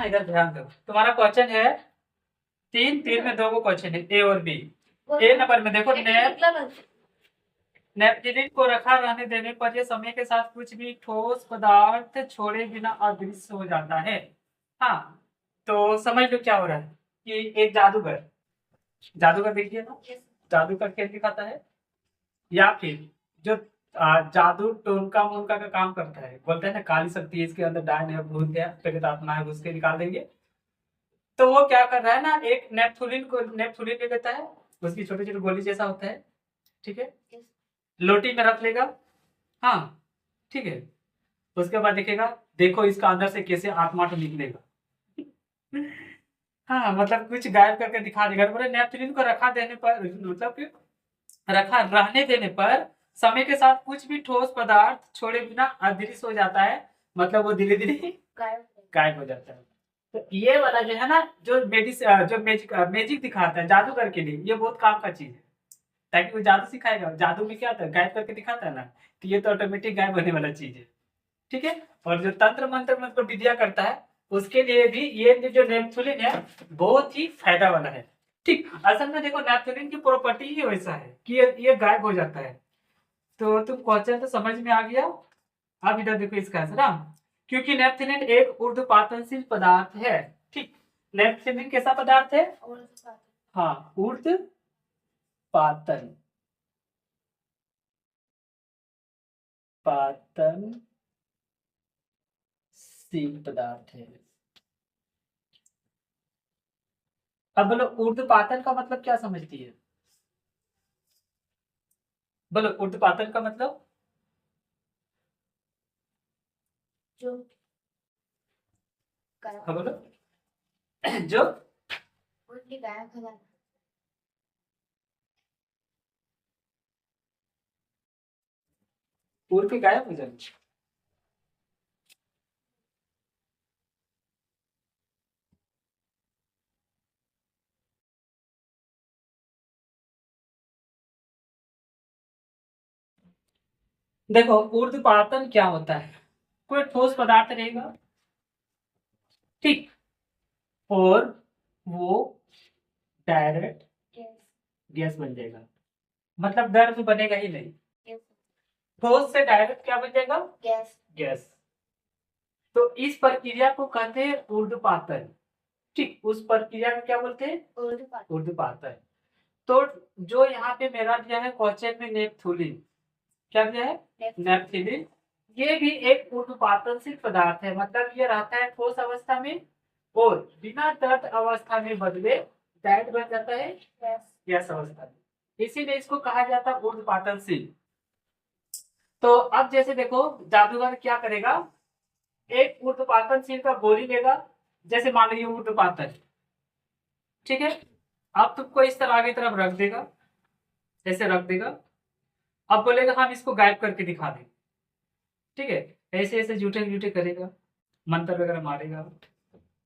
हाँ इधर ध्यान दो, तुम्हारा क्वेश्चन है तीन, तीन में दो को क्वेश्चन है, ए और बी। ए नंबर में देखो, नेपथलीन को रखा रहने देने पर यह समय के साथ कुछ भी ठोस पदार्थ छोड़े बिना अदृश्य हो जाता है। हाँ, तो समझ लो क्या हो रहा है कि एक जादूगर, जादूगर देखिए ना, जादूगर खेल दिखाता है, या फिर जो जादू टोनका मोनका का काम करता है, बोलते हैं ना काली शक्ति है इसके अंदर, डायन है, भूत है, प्रेत आत्मा है, उसके निकाल देंगे। तो वो क्या कर रहा है ना, एक नेपथुलिन ले लेता है, उसकी छोटी छोटी गोली जैसा होता है, ठीक है, लोटी में रख लेगा। हाँ ठीक है, उसके बाद देखेगा, देखो इसका अंदर से कैसे आत्मा तो निकलेगा। हाँ मतलब कुछ गायब करके दिखा देगा। बोले नेपथलीन को रखा देने पर, मतलब कि रखा रहने देने पर समय के साथ कुछ भी ठोस पदार्थ छोड़े बिना अदृश्य हो जाता है, मतलब वो धीरे धीरे गायब हो जाता है। तो ये वाला जो है ना, जो मैजिक दिखाता है जादूगर के लिए, ये बहुत काम का चीज है, ताकि वो जादू सिखाएगा। जादू में क्या होता है, गायब करके दिखाता है ना, तो ये तो ऑटोमेटिक गायब होने वाला चीज है, ठीक है। और जो तंत्र मंत्र मतलब विद्या करता है, उसके लिए भी ये जो नेपथुलिन है बहुत ही फायदा वाला है। ठीक, असल में देखो नेपथुलिन की प्रॉपर्टी ही वैसा है कि ये गायब हो जाता है। तो तुम क्वेश्चन तो समझ में आ गया। अब इधर देखो इसका आंसर ना, क्योंकि नेपथलीन एक ऊर्ध्वपातनशील पदार्थ है। ठीक, नेपथलीन कैसा पदार्थ है? हाँ, ऊर्ध्वपातन पातनशील पदार्थ है। अब बोलो ऊर्ध्वपातन का मतलब क्या समझती है? बोलो ऊर्ध्वपातन का मतलब? जो हाँ बोलो जो उल्टी गायब हो जाना, उड़ के गायब हो जाना। देखो ऊर्ध्वपातन क्या होता है, कोई ठोस पदार्थ रहेगा, ठीक, और वो डायरेक्ट गैस बन जाएगा, मतलब द्रव बनेगा ही नहीं, ठोस से डायरेक्ट क्या बन जाएगा? गैस। तो इस प्रक्रिया को कहते हैं ऊर्ध्वपातन। ठीक, उस प्रक्रिया को क्या बोलते हैं? ऊर्ध्वपातन। तो जो यहाँ पे मेरा दिया है क्वेश्चन में नेपथुलिन, क्या दिया है? नेपथलीन। ये भी एक ऊर्ध्वपातनशील पदार्थ है, मतलब ये रहता है ठोस अवस्था में और बिना तृण अवस्था में बदले डायरेक्ट बन जाता है गैस अवस्था में, इसीलिए इसको कहा जाता है ऊर्ध्वपातनशील। तो अब जैसे देखो जादूगर क्या करेगा, एक ऊर्ध्वपातनशील का गोली लेगा, जैसे मान लीजिए ऊर्ध्वपातन, ठीक है, अब तुमको इस तरह आगे तरफ रख देगा, ऐसे रख देगा। अब बोलेगा हम इसको गायब करके दिखा दें, ठीक है, ऐसे ऐसे झूठे झूठे करेगा, मंत्र वगैरह मारेगा,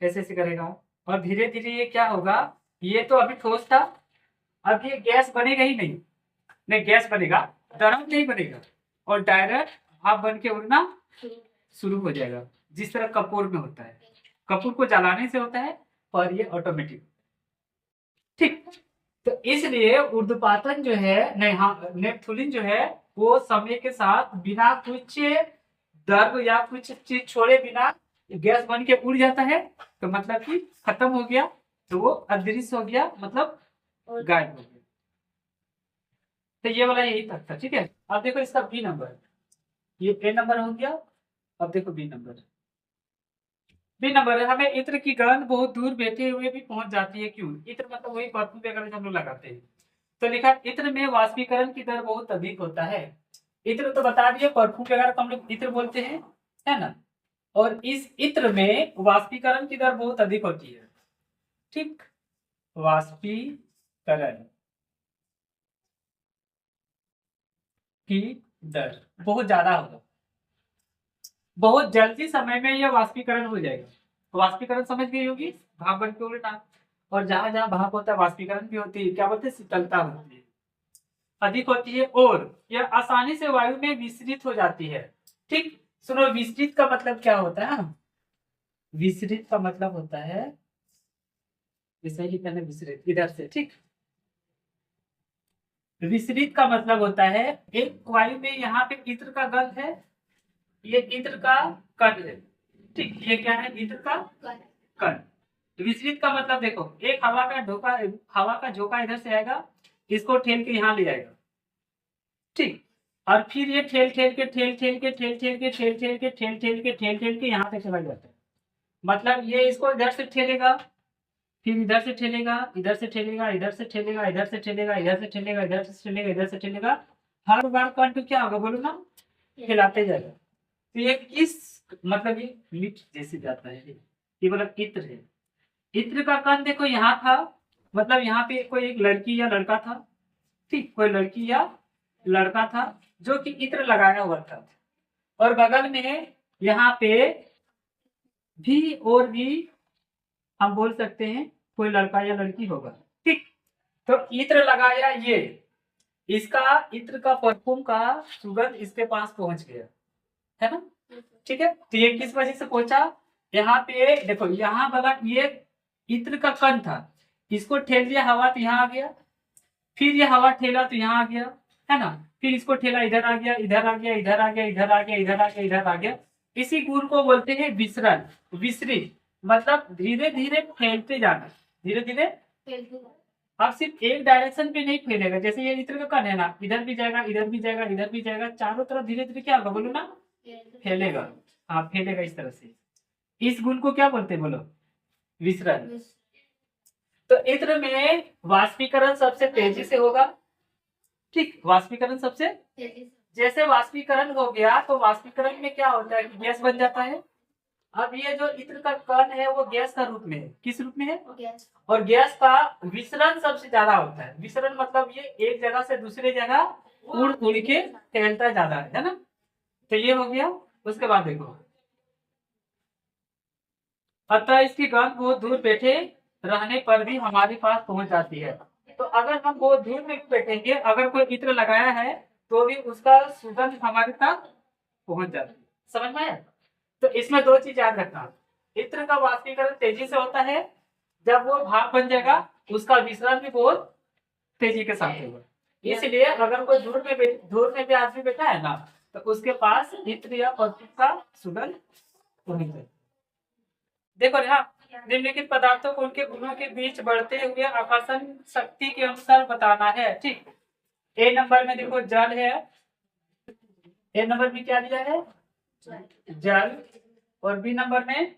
ऐसे ऐसे करेगा, और धीरे धीरे ये क्या होगा, ये तो अभी ठोस था, अब ये गैस बनेगा ही नहीं, नहीं गैस बनेगा, द्रव नहीं बनेगा, और डायरेक्ट भाप बन के उड़ना शुरू हो जाएगा, जिस तरह कपूर में होता है, कपूर को जलाने से होता है, और ये ऑटोमेटिक, ठीक। तो इसलिए ऊर्ध्वपातन जो है, नहीं हाँ नेपथुलिन जो है, वो समय के साथ बिना कुछ द्रव या कुछ चीज छोड़े बिना गैस बन के उड़ जाता है, तो मतलब कि खत्म हो गया, तो वो अदृश्य हो गया, मतलब गायब हो गया। तो ये वाला यही तक था, ठीक है। अब देखो इसका बी नंबर, ये ए नंबर हो गया, अब देखो बी नंबर। बी नंबर है, हमें इत्र की गंध बहुत दूर बैठे हुए भी पहुंच जाती है, क्यों? इत्र मतलब वही परफ्यूम वगैरह हम लोग लगाते हैं। तो लिखा इत्र में वाष्पीकरण की दर बहुत अधिक होता है। इत्र तो बता दिए, परफ्यूम वगैरह को हम लोग इत्र बोलते हैं, है ना। और इस इत्र में वाष्पीकरण की दर बहुत अधिक होती है, ठीक, वाष्पीकरण की दर बहुत ज्यादा होगा, बहुत जल्दी समय में यह वाष्पीकरण हो जाएगा। वाष्पीकरण समझ गई होगी, भाप बन के उड़ना, और जहां जहां भाप होता है वाष्पीकरण भी होती है, क्या बोलते हैं, शीतलता होती है, अधिक होती है, और यह आसानी से वायु में विसरित हो जाती है, ठीक। सुनो विसरित का मतलब क्या होता है? विसरित का मतलब होता है, इसे लिखना है विसरित इधर से, ठीक। विसरित का मतलब होता है एक वायु में यहाँ पे इत्र का गंध है, ये इत्र का कण है, ठीक। ये क्या है? इत्र का कण। विसरित का मतलब देखो, एक हवा का झोंका इधर से आएगा, इसको ठेल के यहाँ ले जाएगा, ठीक। और फिर ये ठेल ठेल के ठेल ठेल के ठेल ठेल के ठेल ठेल के ठेल ठेल के ठेल ठेल के यहाँ तक चला जाता है। मतलब ये इसको इधर से ठेलेगा, फिर इधर से ठेलेगा, इधर से ठेलेगा, इधर से ठेलेगा, इधर से ठेलेगा, इधर से ठेलेगा, इधर से ठेलेगा, इधर से ठेलेगा। हर बार कंटू क्या होगा बोलो ना? हिलाते जाएगा। तो ये किस मतलब ये लिफ्ट जैसे जाता है, ये मतलब इत्र है। इत्र का कण देखो यहाँ था, मतलब यहाँ पे कोई एक लड़की या लड़का था, ठीक। कोई लड़की या लड़का था जो कि इत्र लगाया हुआ था, और बगल में यहाँ पे भी और भी हम बोल सकते हैं कोई लड़का या लड़की होगा, ठीक। तो इत्र लगाया, ये इसका इत्र का परफ्यूम का सुगंध इसके पास पहुंच गया, है ना, ठीक है। तो ये किस वजह से पहुंचा? यहाँ पे देखो, यहाँ वाला ये इत्र का कण था, इसको ठेल दिया हवा तो यहाँ आ गया, फिर ये हवा ठेला तो यहाँ आ गया, है ना, फिर इसको ठेला इधर आ गया, इधर आ गया, इधर आ गया, इधर आ गया, इधर आ गया, इधर आ गया। इसी गुण को बोलते हैं विसरण, विसरित। मतलब धीरे धीरे फैलते जाना, धीरे धीरे। अब सिर्फ एक डायरेक्शन पे नहीं फैलेगा, जैसे ये इत्र का कण है ना, इधर भी जाएगा, इधर भी जाएगा, इधर भी जाएगा, चारों तरफ धीरे धीरे क्या होगा बोलो ना? फैलेगा। हाँ, फैलेगा इस तरह से। इस गुण को क्या बोलते हैं बोलो? विसरण। तो इत्र में वाष्पीकरण सबसे तेजी से होगा, ठीक। वाष्पीकरण सबसे जैसे वाष्पीकरण हो गया तो वाष्पीकरण में क्या होता है कि गैस बन जाता है। अब ये जो इत्र का कण है वो गैस का रूप में है। किस रूप में है? और गैस का विसरण सबसे ज्यादा होता है। विसरण मतलब ये एक जगह से दूसरी जगह उड़ उड़ के फैलता ज्यादा है ना। तो ये हो गया। उसके बाद देखो, अतः इसकी गंध बहुत दूर बैठे रहने पर भी हमारे पास पहुंच जाती है। तो अगर हम बहुत दूर में भी बैठेंगे, अगर कोई इत्र लगाया है तो भी उसका सुगंध हमारे तक पहुंच जाती है। समझ में आया? तो इसमें दो चीज याद रखना, इत्र का वाष्पीकरण तेजी से होता है, जब वो भाप बन जाएगा उसका विसरण भी बहुत तेजी के साथ होगा। इसलिए अगर कोई दूर में भी आदमी बैठा है ना, तो उसके पास इत्र या परफ्यूम का सुगंध होनी चाहिए। देखो यहाँ निम्नलिखित पदार्थों को उनके गुणों के बीच बढ़ते हुए आकर्षण शक्ति के अनुसार बताना है, ठीक। ए नंबर में देखो जल है, ए नंबर में क्या दिया है? जल। और बी नंबर में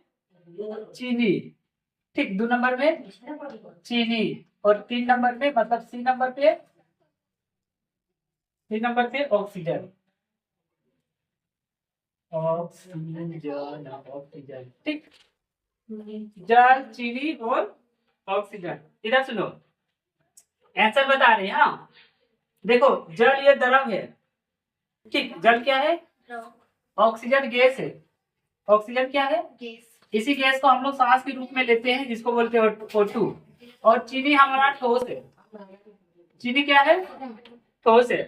चीनी, ठीक। 2 नंबर में चीनी, और 3 नंबर में मतलब सी नंबर पे ऑक्सीजन। ऑक्सीजन, ठीक। जल, चीनी और ऑक्सीजन। इधर सुनो, आंसर बता रहे हैं। हाँ देखो, जल ये द्रव है, ठीक। जल क्या है? ऑक्सीजन गैस है। ऑक्सीजन क्या है? गैस। इसी गैस को हम लोग सांस के रूप में लेते हैं, जिसको बोलते हैं O2। और चीनी हमारा ठोस है। चीनी क्या है? ठोस है।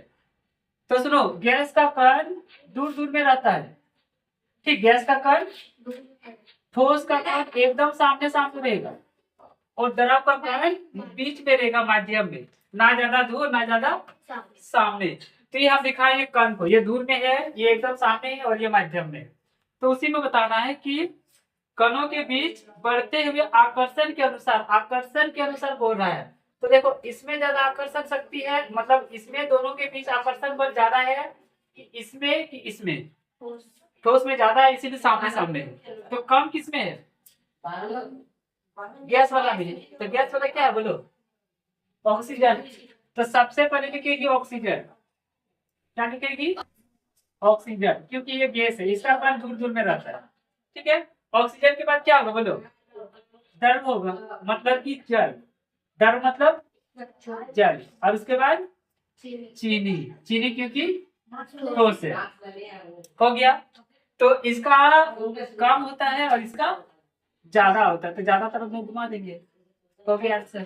तो सुनो, गैस का कण दूर दूर में रहता है, ठीक। गैस का कण, ठोस का कण एकदम सामने सामने रहेगा, और द्रव का कण बीच में रहेगा, माध्यम में, ना ज्यादा दूर ना ज्यादा सामने। तो ये हम दिखाएंगे कण को, ये दूर में है, ये एकदम सामने है, और ये माध्यम में। तो उसी में बताना है कि कणों के बीच बढ़ते हुए आकर्षण के अनुसार बोल रहा है। तो देखो, इसमें ज्यादा आकर्षण शक्ति है, मतलब इसमें दोनों के बीच आकर्षण बल ज्यादा है कि इसमें ठोस में ज्यादा है, इसीलिए सामने सामने है। तो कम किसमें है? गैस वाला में। तो गैस वाला क्या है बोलो? ऑक्सीजन। तो सबसे पहले लिखेगी ऑक्सीजन। क्या लिखेगी? ऑक्सीजन, क्योंकि ये गैस है, इसका कण दूर दूर में रहता है, ठीक है। ऑक्सीजन के बाद क्या होगा बोलो? द्रव होगा, मतलब कि जल। द्रव मतलब जल। और उसके बाद चीनी। चीनी क्योंकि ठोस है। हो गया। तो इसका कम होता है और इसका ज्यादा होता है, तो ज्यादा तरफ में घुमा देंगे। हो गया आंसर,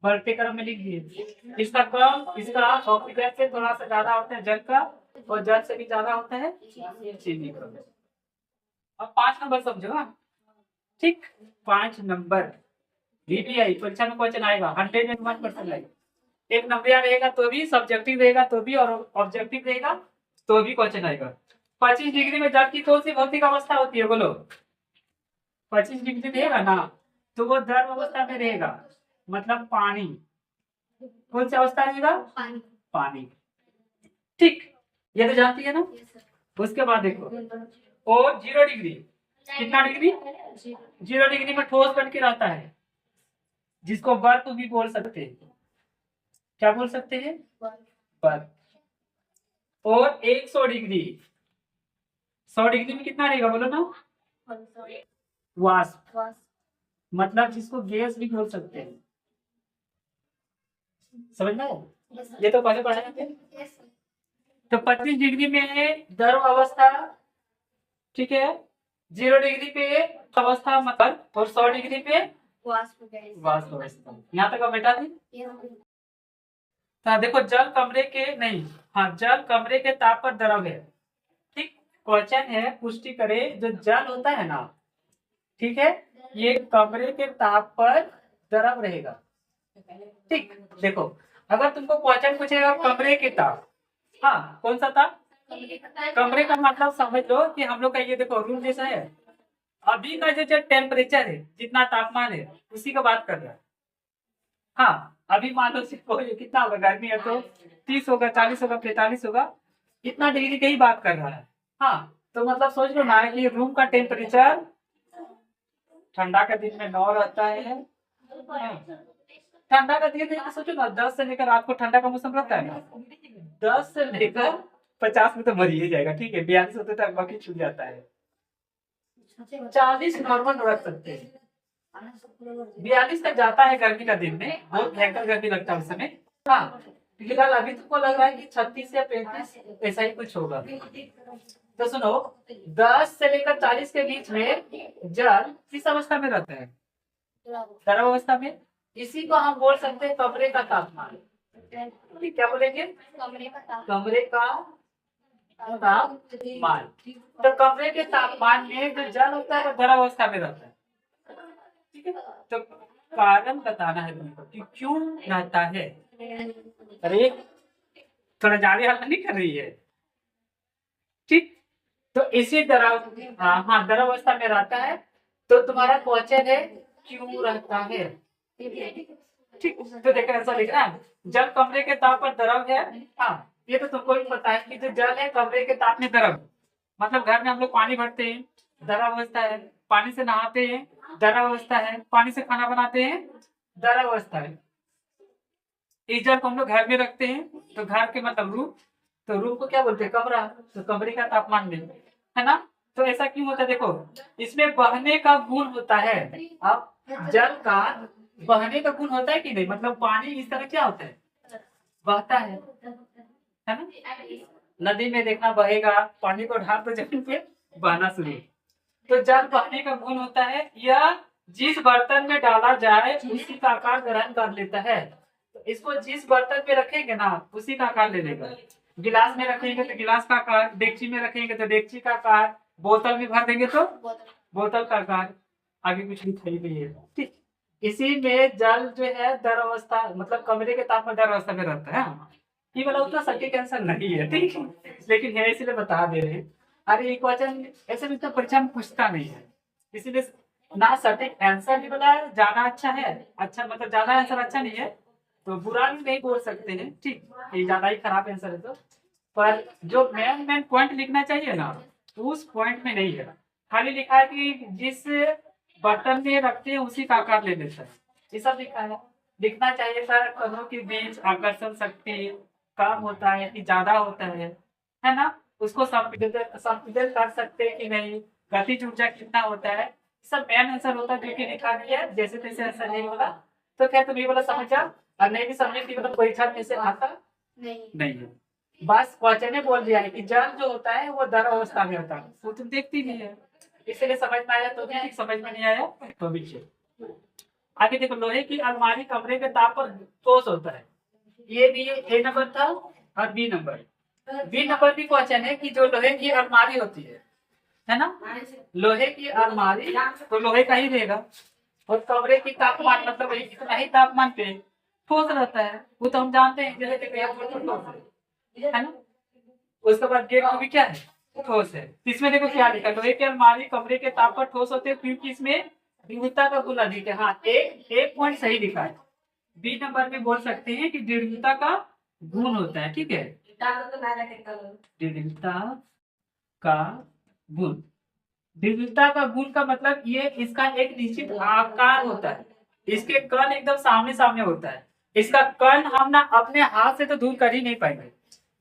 बढ़ते क्रम में लिख दिए। इसका कम, इसका ऑक्सीजन से थोड़ा सा ज्यादा होता है जल का, और जल से भी ज्यादा होता है चीनी का। अब 5 नंबर समझो। हाँ, ठीक, 5 नंबर VBI परीक्षा में क्वेश्चन आएगा 101% आएगा। एक नंबर रहेगा तो भी, सब्जेक्टिव रहेगा तो भी, और ऑब्जेक्टिव रहेगा तो भी क्वेश्चन आएगा। 25 डिग्री में जल की कौन सी भौतिक अवस्था होती है बोलो? 25 डिग्री रहेगा ना, तो वो द्रव अवस्था में रहेगा, मतलब पानी। कौन सी अवस्था रहेगा? पानी। ठीक, ये तो जानती है ना। उसके बाद देखो, और 0 डिग्री, कितना डिग्री? 0 डिग्री में ठोस बन के रहता है, जिसको बर्फ भी बोल सकते हैं। क्या बोल सकते हैं? बर्फ। और 100 डिग्री, 100 डिग्री में कितना रहेगा बोलो ना? वाष्प, मतलब जिसको गैस भी बोल सकते हैं। समझ में? ये तो पहले पढ़ा है। तो 25 डिग्री में है द्रव अवस्था, ठीक है। 0 डिग्री पे अवस्था मतलब, और 100 डिग्री पे वाष्प अवस्था। यहाँ तक बेटा थी। तो देखो, जल कमरे के नहीं, हाँ, जल कमरे के ताप पर द्रव है। ठीक, क्वेश्चन है, पुष्टि करे जो जल होता है ना, ठीक है, ये कमरे के ताप पर द्रव रहेगा। ठीक, देखो, अगर तुमको क्वेश्चन पूछेगा कमरे के ताप, हाँ, कौन सा ताप? कमरे का मतलब समझ लो कि हम लोग का ये देखो रूम जैसा है, अभी का जो टेम्परेचर है, जितना तापमान है, उसी का बात कर रहा है। हाँ, अभी मान लो सिर्फ ये कितना होगा, गर्मी है तो 30 होगा, 40 होगा, 45 होगा, इतना डिग्री की ही बात कर रहा है। हाँ, तो मतलब सोच लो ना कि रूम का टेम्परेचर ठंडा का दिन में 9 रहता है। ठंडा का दिन है, सोचो ना 10 से लेकर रात को ठंडा का मौसम रहता है ना, 10 से लेकर 50 में तो मर ही जाएगा। ठीक है, 42 होते तक बाकी छूट जाता है। 40 नॉर्मल रख सकते हैं, 42 तक जाता है गर्मी का दिन में, बहुत भयंकर गर्मी लगता है उस समय। हाँ, फिलहाल अभी तुमको लग रहा है कि 36 या 35 ऐसा ही कुछ होगा। तो सुनो, 10 से लेकर 40 के बीच में जल किस अवस्था में रहता है? द्रव अवस्था में। इसी को हम बोल सकते हैं कमरे का तापमान। क्या बोलेंगे? कमरे का तापमान। तो कमरे के तापमान में जो जल होता है वो द्रव अवस्था में रहता है। ठीक है, तो कारण बताना है तुमको कि क्यों रहता है। अरे थोड़ा ज्यादा हाल नहीं कर रही है। ठीक, तो इसी तरह हाँ, द्रव अवस्था में रहता है। तो तुम्हारा क्वेश्चन है क्यों रहता है। ठीक, तो देखो ऐसा लिख रहा है, जल कमरे के ताप पर द्रव है। हाँ, ये तो तुमको भी पता है कि जो जल है कमरे के ताप में द्रव, मतलब घर में हम लोग पानी भरते हैं, द्रव अवस्था है। पानी से नहाते हैं, द्रव अवस्था है। पानी से खाना बनाते हैं, द्रव अवस्था है। इस जल को हम लोग घर में रखते हैं, तो घर के मतलब रूम, तो रूम को क्या बोलते हैं? कमरा। तो कमरे का तापमान में, है ना। तो ऐसा क्यों होता है? देखो, इसमें बहने का गुण होता है। अब जल का बहने का गुण होता है कि नहीं, मतलब पानी इस तरह क्या होता है? बहता है ना। नदी में देखना बहेगा, पानी को ढाल तो जमीन पे बहना शुरू। तो जल बहने का गुण होता है, यह जिस बर्तन में डाला जाए उसी का आकार ग्रहण कर लेता है। तो इसको जिस बर्तन में रखेंगे ना, उसी का आकार ले लेगा। गिलास में रखेंगे तो गिलास का आकार, डेगची में रखेंगे तो डेगची का आकार, बोतल में भर देंगे तो बोतल का आकार। आगे कुछ लिखा नहीं है। ठीक, इसी में जल जो है द्रव अवस्था, मतलब कमरे के तापमान द्रव अवस्था में रहता है। ये वाला उतना सटीक आंसर नहीं है, ठीक है, लेकिन है इसलिए बता दे रहे हैं। अरे ये क्वेश्चन ऐसे भी तो परीक्षा में पूछता नहीं है, इसीलिए ना सटीक आंसर भी बोला है, ज्यादा अच्छा है, अच्छा मतलब ज्यादा आंसर अच्छा नहीं है तो बुरा भी नहीं बोल सकते हैं। ठीक, ये ज्यादा ही खराब आंसर है तो, पर जो मेन पॉइंट लिखना चाहिए ना, उस पॉइंट में नहीं है। खाली लिखा है कि जिस बर्तन में रखते हैं उसी का आकार ले लेता है, ये सब लिखा है। लिखना चाहिए सर, कणों के बीच आकर्षण शक्ति कम होता है कि ज्यादा होता है ना। उसको संपीड़न कर सकते हैं कि नहीं, गतिज ऊर्जा कितना होता है, सब मेन आंसर होता है। जो कि लिखा गया है, जैसे तैसे आंसर नहीं होगा। तो क्या तुम ये वाला समझ जाओ, और नहीं भी समझे कि मतलब परीक्षा में से आता नहीं है। बस क्वेश्चन बोल दिया है कि जल जो होता है वो द्रव अवस्था में होता है, वो तुम देखती भी है, इसलिए समझ में आया तो भी ठीक, समझ में नहीं आया तो भी ठीक। आगे देखो, लोहे की अलमारी कमरे के ताप पर ठोस होता है। ये भी ए नंबर था, और बी नंबर भी क्वेश्चन है कि जो लोहे की अलमारी होती है, है ना। लोहे की अलमारी तो लोहे का ही रहेगा, और कमरे की तापमान मतलब वही इतना ही तापमान पे ठोस रहता है, वो तो हम जानते हैं, जैसे कि भैया बोले तो ठोस है ना। उसके बाद गेट को भी क्या है, ठोस है। इसमें देखो क्या लिखा है, लोहे की अलमारी कमरे के ताप पर ठोस होते हैं क्योंकि इसमें दृढ़ता का गुण अधिक है। हाँ, एक पॉइंट सही लिखा है। बी नंबर में बोल सकते हैं कि दृढ़ता का गुण होता है, ठीक है। दृढ़ता का गुण, दृढ़ता का गुण का मतलब ये इसका एक निश्चित आकार होता है, इसके कण एकदम सामने सामने होता है। इसका कण हम ना अपने हाथ से तो दूर कर ही नहीं पाएंगे।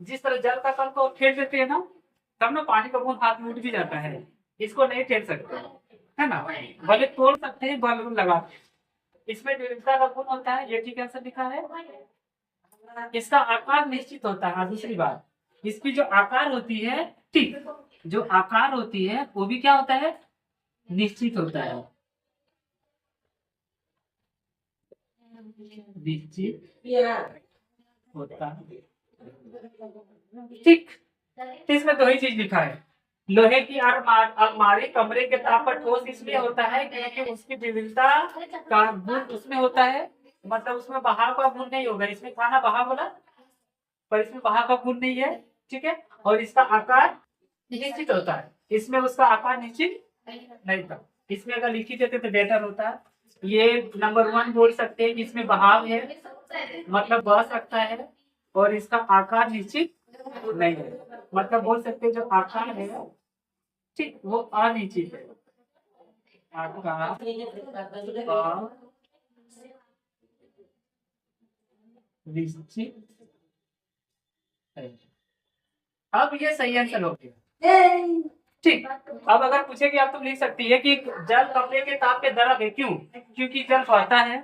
जिस तरह जल का कण को फेर देते हैं ना, तब ना पानी का बूंद हाथ में उठ भी जाता है, इसको नहीं फेर सकते, है ना। भले तोड़ सकते हैं बल लगा के। इसमें दृढ़ता का गुण होता है, ये ठीक आंसर लिखा है। इसका आकार निश्चित होता है। दूसरी बात, इसकी जो आकार होती है, ठीक, जो आकार होती है वो भी क्या होता है, निश्चित होता है। निश्चित होता है, ठीक। इसमें दो ही चीज लिखा है, लोहे की अलमारी कमरे के ताप पर ठोस इसलिए होता है क्योंकि उसकी विविधता का गुण उसमें होता है, मतलब उसमें बहाव का गुण नहीं होगा। इसमें खाना बहाव बोला, पर इसमें बहाव का गुण नहीं है, ठीक है। और इसका आकार निश्चित होता है, इसमें उसका आकार निश्चित नहीं था। इसमें अगर लिखी देते तो बेटर होता है। ये नंबर 1 बोल सकते हैं, इसमें बहाव है मतलब बह सकता है, और इसका आकार निश्चित नहीं है, मतलब बोल सकते हैं जो आकार है, ठीक, वो अनिश्चित है। आकार निश्चित है। अब ये सही आंसर हो गया, ठीक। अब अगर पूछे कि आप तुम लिख सकती है कि जल कमरे के ताप के द्रव है, क्यों, क्योंकि जल बहता है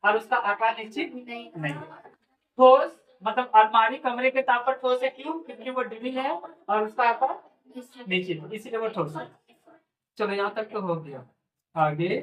और उसका आकार निश्चित नहीं। ठोस मतलब अलमारी कमरे के ताप पर ठोस है, क्यों, क्योंकि वो ड्रिल है और उसका आकार निश्चित, इसीलिए वो ठोस है। चलो यहाँ तक तो हो गया। आगे